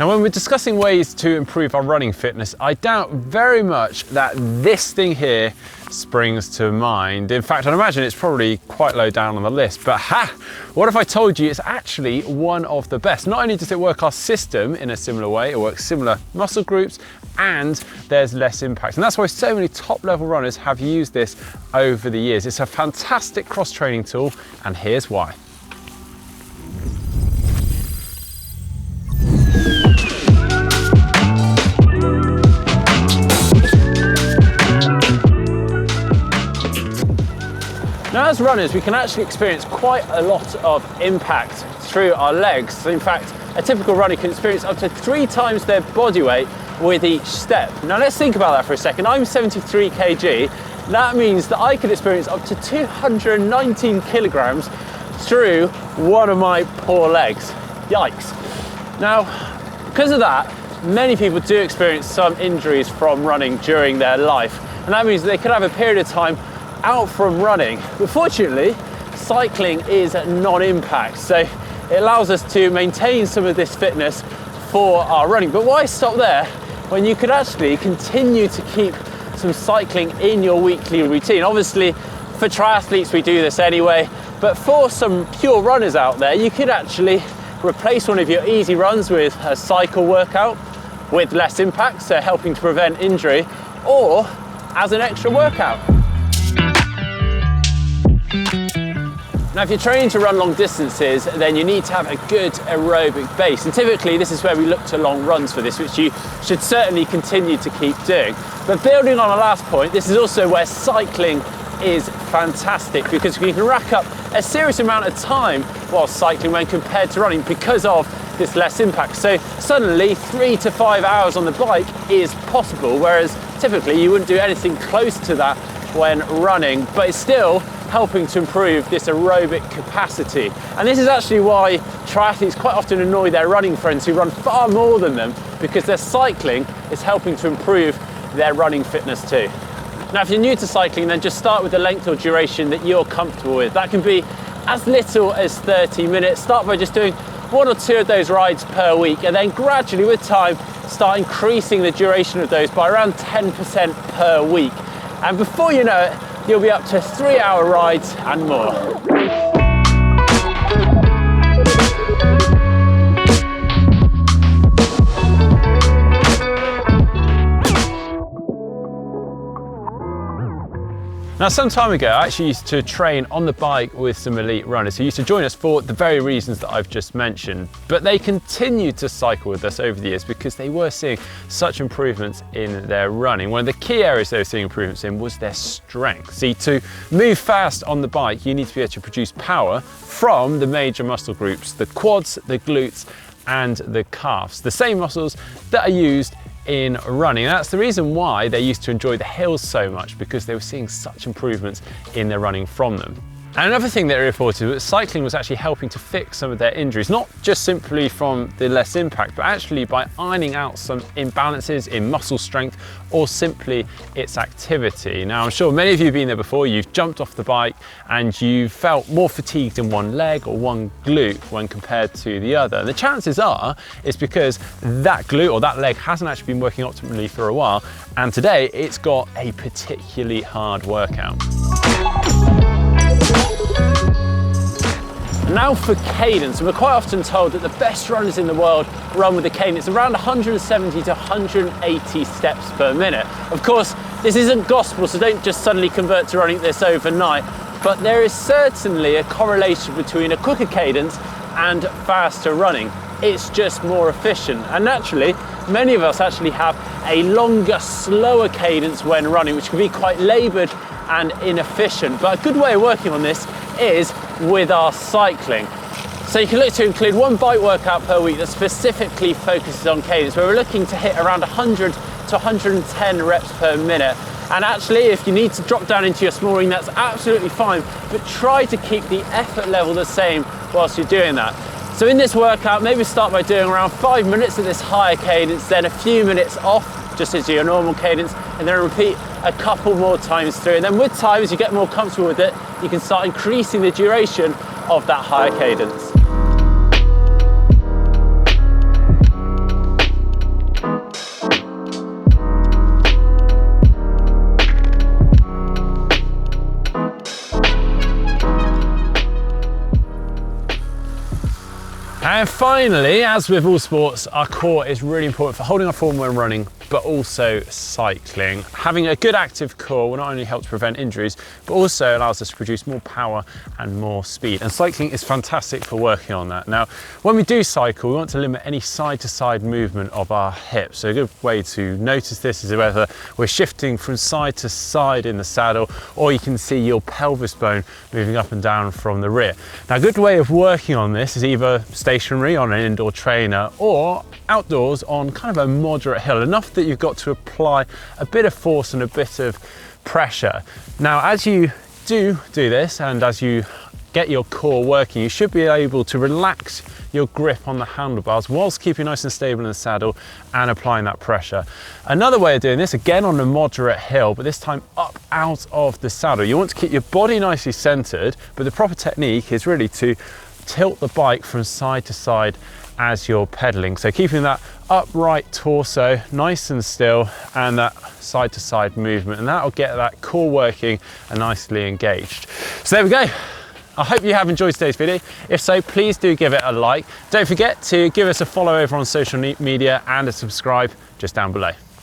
Now, when we're discussing ways to improve our running fitness, I doubt very much that this thing here springs to mind. In fact, I'd imagine it's probably quite low down on the list, but what if I told you it's actually one of the best? Not only does it work our system in a similar way, it works similar muscle groups, and there's less impact. And that's why so many top level runners have used this over the years. It's a fantastic cross-training tool, and here's why. Now, as runners, we can actually experience quite a lot of impact through our legs. So in fact, a typical runner can experience up to 3 times their body weight with each step. Now let's think about that for a second. I'm 73 kg. That means that I could experience up to 219 kilograms through one of my poor legs. Yikes. Now, because of that, many people do experience some injuries from running during their life. And that means they could have a period of time out from running. But fortunately, cycling is non-impact, so it allows us to maintain some of this fitness for our running. But why stop there when you could actually continue to keep some cycling in your weekly routine? Obviously, for triathletes, we do this anyway, but for some pure runners out there, you could actually replace one of your easy runs with a cycle workout with less impact, so helping to prevent injury, or as an extra workout. Now, if you're training to run long distances, then you need to have a good aerobic base. And typically, this is where we look to long runs for this, which you should certainly continue to keep doing. But building on our last point, this is also where cycling is fantastic, because we can rack up a serious amount of time while cycling when compared to running because of this less impact. So suddenly 3 to 5 hours on the bike is possible, whereas typically you wouldn't do anything close to that when running, but it's still helping to improve this aerobic capacity. And this is actually why triathletes quite often annoy their running friends who run far more than them, because their cycling is helping to improve their running fitness too. Now, if you're new to cycling, then just start with the length or duration that you're comfortable with. That can be as little as 30 minutes. Start by just doing 1 or 2 of those rides per week, and then gradually with time, start increasing the duration of those by around 10% per week. And before you know it, you'll be up to 3-hour rides and more. Now, some time ago, I actually used to train on the bike with some elite runners who used to join us for the very reasons that I've just mentioned. But they continued to cycle with us over the years because they were seeing such improvements in their running. One of the key areas they were seeing improvements in was their strength. See, to move fast on the bike, you need to be able to produce power from the major muscle groups, the quads, the glutes, and the calves, the same muscles that are used in running. And that's the reason why they used to enjoy the hills so much, because they were seeing such improvements in their running from them. And another thing that they reported was cycling was actually helping to fix some of their injuries, not just simply from the less impact, but actually by ironing out some imbalances in muscle strength or simply its activity. Now, I'm sure many of you have been there before. You've jumped off the bike and you felt more fatigued in one leg or one glute when compared to the other. And the chances are it's because that glute or that leg hasn't actually been working optimally for a while, and today it's got a particularly hard workout. Now for cadence, and we're quite often told that the best runners in the world run with a cadence around 170 to 180 steps per minute. Of course, this isn't gospel, so don't just suddenly convert to running this overnight, but there is certainly a correlation between a quicker cadence and faster running. It's just more efficient. And naturally, many of us actually have a longer, slower cadence when running, which can be quite laboured and inefficient. But a good way of working on this is with our cycling. So you can look to include one bike workout per week that specifically focuses on cadence, where we're looking to hit around 100 to 110 reps per minute. And actually, if you need to drop down into your small ring, that's absolutely fine, but try to keep the effort level the same whilst you're doing that. So in this workout, maybe start by doing around 5 minutes at this higher cadence, then a few minutes off, just as your normal cadence, and then repeat a couple more times through. And then with time, as you get more comfortable with it, you can start increasing the duration of that higher cadence. And finally, as with all sports, our core is really important for holding our form when running, but also cycling. Having a good active core will not only help to prevent injuries, but also allows us to produce more power and more speed. And cycling is fantastic for working on that. Now, when we do cycle, we want to limit any side-to-side movement of our hips. So a good way to notice this is whether we're shifting from side to side in the saddle, or you can see your pelvis bone moving up and down from the rear. Now, a good way of working on this is either stationary on an indoor trainer or outdoors on kind of a moderate hill, enough that you've got to apply a bit of force and a bit of pressure. Now, as you do this and as you get your core working, you should be able to relax your grip on the handlebars whilst keeping nice and stable in the saddle and applying that pressure. Another way of doing this, again on a moderate hill, but this time up out of the saddle. You want to keep your body nicely centered, but the proper technique is really to tilt the bike from side to side as you're pedaling. So keeping that upright torso nice and still and that side to side movement, and that'll get that core working and nicely engaged. So there we go. I hope you have enjoyed today's video. If so, please do give it a like. Don't forget to give us a follow over on social media and a subscribe just down below.